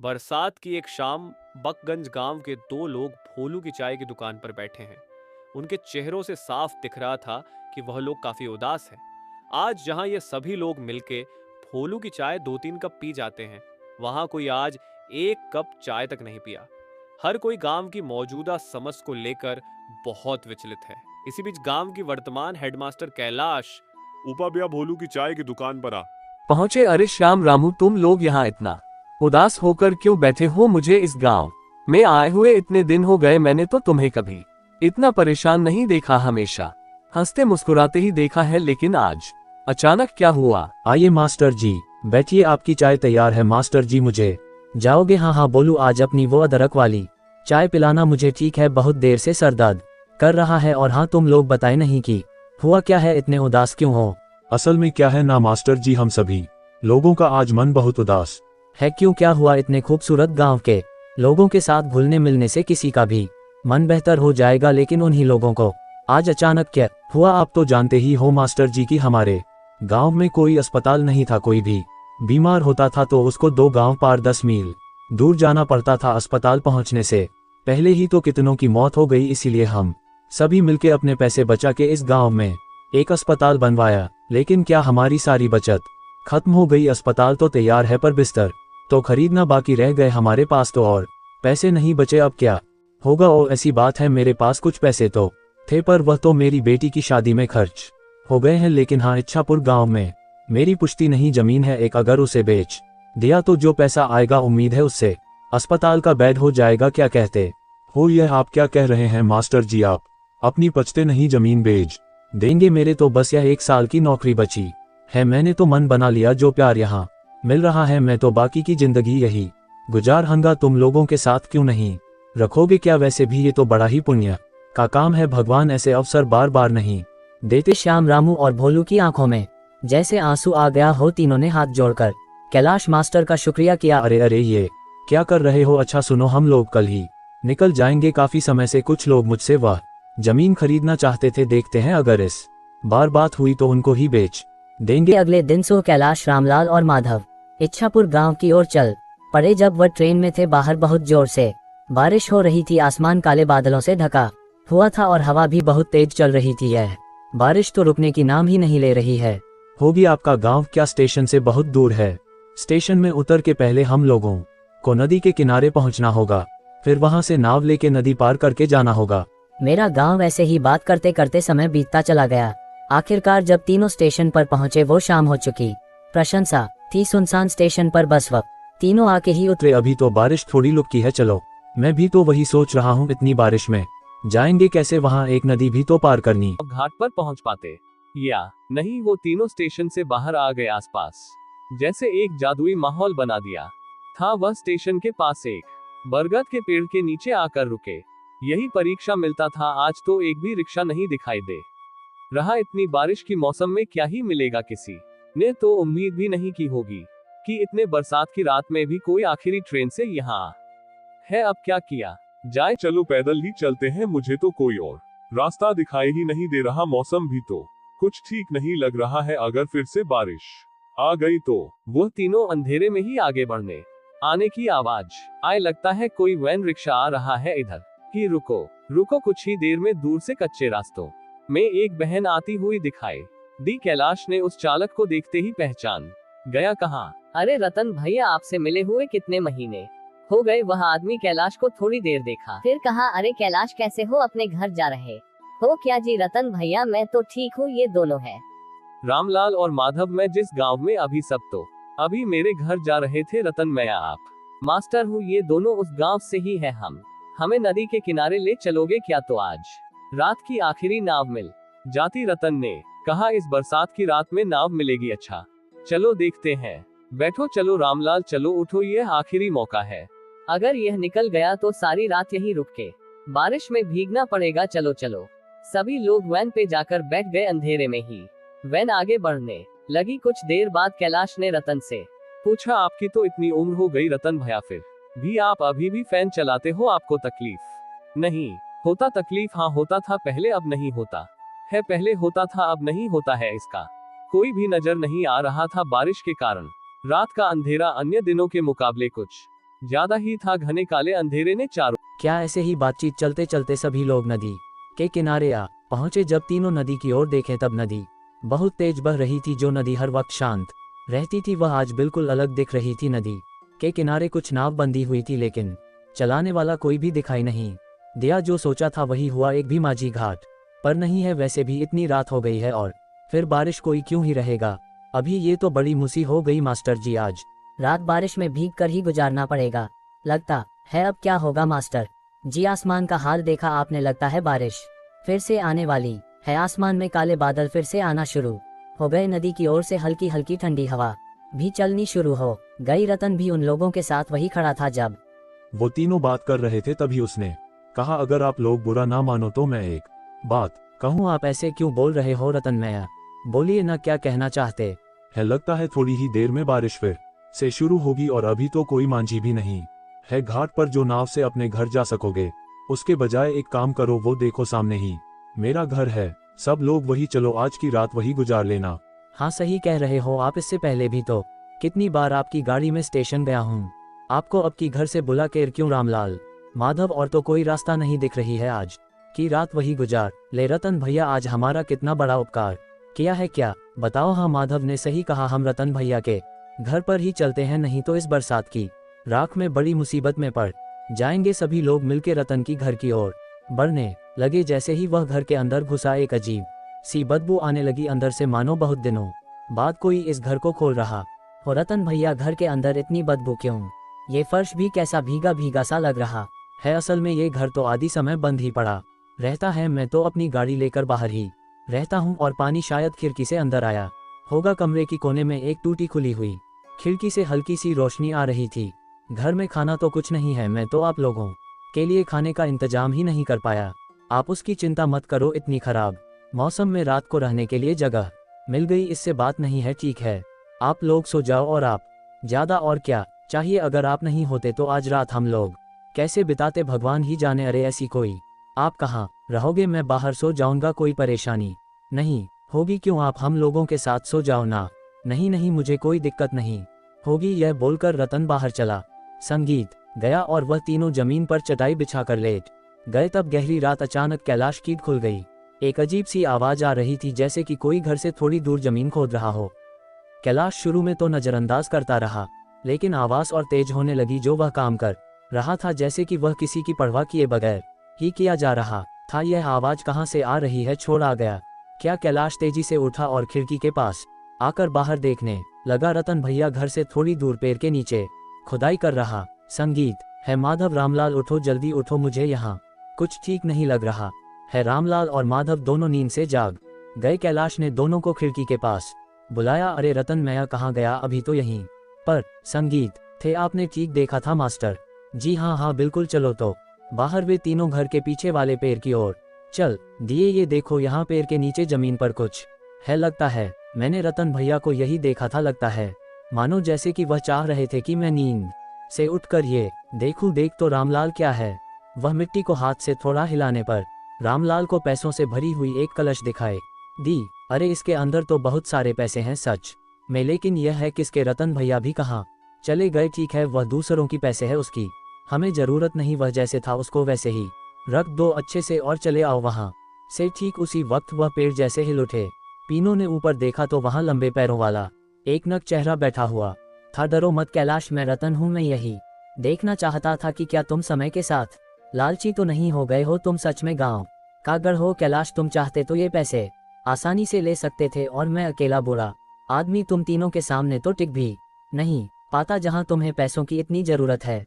बरसात की एक शाम बकगंज गांव के दो लोग भोलू की चाय की दुकान पर बैठे हैं। उनके चेहरों से साफ दिख रहा था कि वह लोग काफी उदास हैं। आज जहां ये सभी लोग मिलके भोलू की चाय 2-3 कप पी जाते हैं, वहां कोई आज 1 कप चाय तक नहीं पिया। हर कोई गांव की मौजूदा समझ को लेकर बहुत विचलित है। इसी बीच गांव की वर्तमान हेडमास्टर कैलाश ऊपा भैया भोलू की चाय की दुकान पर आ। पहुंचे। अरे श्याम रामू, तुम लोग यहाँ इतना उदास होकर क्यों बैठे हो? मुझे इस गांव में आए हुए इतने दिन हो गए, मैंने तो तुम्हें कभी इतना परेशान नहीं देखा। हमेशा हंसते मुस्कुराते ही देखा है, लेकिन आज अचानक क्या हुआ? आइए मास्टर जी, बैठिए, आपकी चाय तैयार है। मास्टर जी मुझे जाओगे? हाँ हाँ बोलू, आज अपनी वो अदरक वाली चाय पिलाना मुझे। ठीक है, बहुत देर से सर दर्द कर रहा है। और हाँ, तुम लोग बताए नहीं कि हुआ क्या है, इतने उदास क्यों हो? असल में क्या है ना मास्टर जी, हम सभी लोगों का आज मन बहुत उदास है। क्यों, क्या हुआ? इतने खूबसूरत गांव के लोगों के साथ घुलने मिलने से किसी का भी मन बेहतर हो जाएगा, लेकिन उन्हीं लोगों को आज अचानक क्या हुआ? आप तो जानते ही हो मास्टर जी कि हमारे गांव में कोई अस्पताल नहीं था। कोई भी बीमार होता था तो उसको 2 गांव पार 10 मील दूर जाना पड़ता था। अस्पताल पहुंचने से पहले ही तो कितनों की मौत हो गई। इसीलिए हम सभी मिलके अपने पैसे बचा के इस गांव में एक अस्पताल बनवाया। लेकिन क्या हमारी सारी बचत खत्म हो गई? अस्पताल तो तैयार है पर बिस्तर तो खरीदना बाकी रह गए हमारे पास, तो और पैसे नहीं बचे। अब क्या होगा? और ऐसी बात है, मेरे पास कुछ पैसे तो थे पर वह तो मेरी बेटी की शादी में खर्च हो गए हैं। लेकिन हाँ, इच्छापुर गांव में मेरी पुश्ती नहीं जमीन है एक, अगर उसे बेच दिया तो जो पैसा आएगा उम्मीद है उससे अस्पताल का बेड हो जाएगा। क्या कहते हो? यह आप क्या कह रहे हैं मास्टर जी? आप अपनी पचते नहीं जमीन बेच देंगे? मेरे तो बस यह 1 साल की नौकरी बची है। मैंने तो मन बना लिया, जो प्यार यहाँ मिल रहा है मैं तो बाकी की जिंदगी यही गुजार हंगा। तुम लोगों के साथ क्यों नहीं रखोगे क्या? वैसे भी ये तो बड़ा ही पुण्य का काम है, भगवान ऐसे अवसर बार बार नहीं देते। श्याम रामू और भोलू की आंखों में जैसे आंसू आ गया हो। तीनों ने हाथ जोड़कर कैलाश मास्टर का शुक्रिया किया। अरे अरे, ये क्या कर रहे हो? अच्छा सुनो, हम लोग कल ही निकल जाएंगे। काफी समय से कुछ लोग मुझसे वह जमीन खरीदना चाहते थे। देखते हैं अगर इस बार बात हुई तो उनको ही बेच देंगे। अगले दिन सो कैलाश, रामलाल और माधव इच्छापुर गांव की ओर चल पड़े। जब वह ट्रेन में थे, बाहर बहुत जोर से बारिश हो रही थी। आसमान काले बादलों से ढका हुआ था और हवा भी बहुत तेज चल रही थी। यह बारिश तो रुकने की नाम ही नहीं ले रही है। होगी आपका गांव क्या स्टेशन से बहुत दूर है? स्टेशन में उतर के पहले हम लोगों को नदी के किनारे पहुंचना होगा, फिर वहां से नाव लेके नदी पार करके जाना होगा। मेरा गांव ऐसे ही बात करते करते समय बीतता चला गया। आखिरकार जब तीनों स्टेशन पर पहुंचे, वो शाम हो चुकी। प्रशंसा थी सुनसान स्टेशन पर, बस वक्त तीनों आके ही उतरे। अभी तो बारिश थोड़ी लुकी है। चलो, मैं भी तो वही सोच रहा हूँ, इतनी बारिश में जाएंगे कैसे? वहाँ एक नदी भी तो पार करनी। अब घाट पर पहुंच पाते या नहीं, वो तीनों स्टेशन से बाहर आ गए। आसपास जैसे एक जादुई माहौल बना दिया था। वह स्टेशन के पास एक बरगद के पेड़ के नीचे आकर रुके। यही परीक्षा मिलता था आज, तो एक भी रिक्शा नहीं दिखाई दे रहा। इतनी बारिश की मौसम में क्या ही मिलेगा? किसी ने तो उम्मीद भी नहीं की होगी कि इतने बरसात की रात में भी कोई आखिरी ट्रेन से यहाँ है। अब क्या किया जाए? चलो पैदल ही चलते हैं, मुझे तो कोई और रास्ता दिखाई ही नहीं दे रहा। मौसम भी तो कुछ ठीक नहीं लग रहा है, अगर फिर से बारिश आ गई तो। वो तीनों अंधेरे में ही आगे बढ़ने आने की आवाज आए। लगता है कोई वैन रिक्शा आ रहा है इधर ही। रुको रुको, कुछ ही देर में दूर से कच्चे रास्तों में एक बहन आती हुई दिखाई दी। कैलाश ने उस चालक को देखते ही पहचान गया। कहाँ? अरे रतन भैया, आपसे मिले हुए कितने महीने हो गए। वह आदमी कैलाश को थोड़ी देर देखा, फिर कहा, अरे कैलाश कैसे हो? अपने घर जा रहे हो क्या? जी रतन भैया, मैं तो ठीक हूँ, ये दोनों है रामलाल और माधव। मैं जिस गांव में अभी सब तो अभी मेरे घर जा रहे थे। रतन, मैं आप मास्टर हूँ, ये दोनों उस गांव से ही है। हमें नदी के किनारे ले चलोगे क्या? तो आज रात की आखिरी नाव मिल जाती। रतन ने कहा, इस बरसात की रात में नाव मिलेगी? अच्छा चलो देखते हैं। बैठो, चलो रामलाल, चलो उठो, यह आखिरी मौका है। अगर यह निकल गया तो सारी रात यहीं रुक के बारिश में भीगना पड़ेगा। चलो चलो। सभी लोग वैन पे जाकर बैठ गए। अंधेरे में ही वैन आगे बढ़ने लगी। कुछ देर बाद कैलाश ने रतन से पूछा, आपकी तो इतनी उम्र हो गई रतन भैया, फिर भी आप अभी भी फैन चलाते हो? आपको तकलीफ नहीं होता? तकलीफ हाँ होता था पहले, अब नहीं होता है। पहले होता था, अब नहीं होता है। इसका कोई भी नजर नहीं आ रहा था बारिश के कारण। रात का अंधेरा अन्य दिनों के मुकाबले कुछ ज्यादा ही था, घने काले अंधेरे ने चारों क्या ऐसे ही बातचीत चलते चलते सभी लोग नदी के किनारे आ पहुंचे। जब तीनों नदी की ओर देखे तब नदी बहुत तेज बह रही थी। जो नदी हर वक्त शांत रहती थी वह आज बिल्कुल अलग दिख रही थी। नदी के किनारे कुछ नाव बंधी हुई थी लेकिन चलाने वाला कोई भी दिखाई नहीं दिया। जो सोचा था वही हुआ, एक भी माझी घाट पर नहीं है। वैसे भी इतनी रात हो गई है और फिर बारिश कोई क्यों ही रहेगा अभी। ये तो बड़ी मुसी हो गई मास्टर जी, आज रात बारिश में भीग कर ही गुजारना पड़ेगा। लगता है अब क्या होगा मास्टर जी, आसमान का हाल देखा आपने, लगता है बारिश फिर से आने वाली है। आसमान में काले बादल फिर से आना शुरू हो गए। नदी की ओर से हल्की हल्की ठंडी हवा भी चलनी शुरू हो गई। रतन भी उन लोगों के साथ वही खड़ा था। जब वो तीनों बात कर रहे थे तभी उसने कहा, अगर आप लोग बुरा ना मानो तो मैं एक बात कहूँ। आप ऐसे क्यों बोल रहे हो रतन मैया, बोलिए ना क्या कहना चाहते है। लगता है थोड़ी ही देर में बारिश फिर से शुरू होगी और अभी तो कोई मांझी भी नहीं है घाट पर जो नाव से अपने घर जा सकोगे। उसके बजाय एक काम करो, वो देखो सामने ही मेरा घर है। सब लोग वही चलो, आज की रात वही गुजार लेना। हाँ सही कह रहे हो आप, इससे पहले भी तो कितनी बार आपकी गाड़ी में स्टेशन गया हूँ। आपको अब की घर से बुला कर क्यों रामलाल माधव, और तो कोई रास्ता नहीं दिख रही है। आज की रात वही गुजार ले रतन भैया, आज हमारा कितना बड़ा उपकार किया है क्या बताओ। हाँ माधव ने सही कहा, हम रतन भैया के घर पर ही चलते हैं, नहीं तो इस बरसात की राख में बड़ी मुसीबत में पड़ जाएंगे। सभी लोग मिलकर रतन की घर की ओर बढ़ने लगे। जैसे ही वह घर के अंदर घुसा एक अजीब सी बदबू आने लगी अंदर से, मानो बहुत दिनों बाद कोई इस घर को खोल रहा हो। रतन भैया घर के अंदर इतनी बदबू क्यों, ये फर्श भी कैसा भीगा भीगा सा लग रहा है। असल में ये घर तो आधी समय बंद ही पड़ा रहता है। मैं तो अपनी गाड़ी लेकर बाहर ही रहता हूँ और पानी शायद खिड़की से अंदर आया होगा। कमरे की कोने में एक टूटी खुली हुई खिड़की से हल्की सी रोशनी आ रही थी। घर में खाना तो कुछ नहीं है, मैं तो आप लोगों के लिए खाने का इंतजाम ही नहीं कर पाया। आप उसकी चिंता मत करो, इतनी खराब मौसम में रात को रहने के लिए जगह मिल गई, इससे बात नहीं है। ठीक है आप लोग सो जाओ और आप ज्यादा और क्या चाहिए। अगर आप नहीं होते तो आज रात हम लोग कैसे बिताते भगवान ही जाने। अरे ऐसी कोई आप कहाँ रहोगे, मैं बाहर सो जाऊंगा, कोई परेशानी नहीं होगी। क्यों आप हम लोगों के साथ सो जाओ ना। नहीं नहीं मुझे कोई दिक्कत नहीं होगी। यह बोलकर रतन बाहर चला संगीत गया और वह तीनों जमीन पर चटाई बिछाकर लेट गए। तब गहरी रात अचानक कैलाश की खुल गई। एक अजीब सी आवाज आ रही थी, जैसे कि कोई घर से थोड़ी दूर जमीन खोद रहा हो। कैलाश शुरू में तो नजरअंदाज करता रहा, लेकिन आवाज और तेज होने लगी। जो वह काम कर रहा था जैसे कि वह किसी की परवाह किए बगैर ही किया जा रहा था। यह आवाज कहाँ से आ रही है, छोड़ आ गया क्या। कैलाश तेजी से उठा और खिड़की के पास आकर बाहर देखने लगा। रतन भैया घर से थोड़ी दूर पेड़ के नीचे खुदाई कर रहा। संगीत है माधव, रामलाल उठो, जल्दी उठो, मुझे यहाँ कुछ ठीक नहीं लग रहा है। रामलाल और माधव दोनों नींद से जाग गए। कैलाश ने दोनों को खिड़की के पास बुलाया। अरे रतन मैया कहाँ गया, अभी तो यहीं पर संगीत थे। आपने ठीक देखा था मास्टर जी। हाँ हाँ बिल्कुल, चलो तो बाहर। वे तीनों घर के पीछे वाले पेड़ की ओर चल दिए। ये देखो यहाँ पेड़ के नीचे जमीन पर कुछ है लगता है। मैंने रतन भैया को यही देखा था, लगता है मानो जैसे कि वह चाह रहे थे कि मैं नींद से उठकर ये देखूं। देख तो रामलाल क्या है। वह मिट्टी को हाथ से थोड़ा हिलाने पर रामलाल को पैसों से भरी हुई एक कलश दिखाई दी। अरे इसके अंदर तो बहुत सारे पैसे हैं सच में, लेकिन यह है किसके। रतन भैया भी कहाँ चले गए। ठीक है वह दूसरों की पैसे है, उसकी हमें जरूरत नहीं। वह जैसे था उसको वैसे ही रख दो अच्छे से और चले आओ वहाँ से। ठीक उसी वक्त वह पेड़ जैसे हिल उठे। तीनों ने ऊपर देखा तो वहाँ लंबे पैरों वाला एक नक चेहरा बैठा हुआ था। डरो मत कैलाश, मैं रतन हूँ। मैं यही देखना चाहता था कि क्या तुम समय के साथ लालची तो नहीं हो गए हो। तुम सच में गांव का गढ़ हो कैलाश। तुम चाहते तो ये पैसे आसानी से ले सकते थे और मैं अकेला बुरा आदमी तुम तीनों के सामने तो टिक भी नहीं पाता। जहां तुम्हें पैसों की इतनी जरूरत है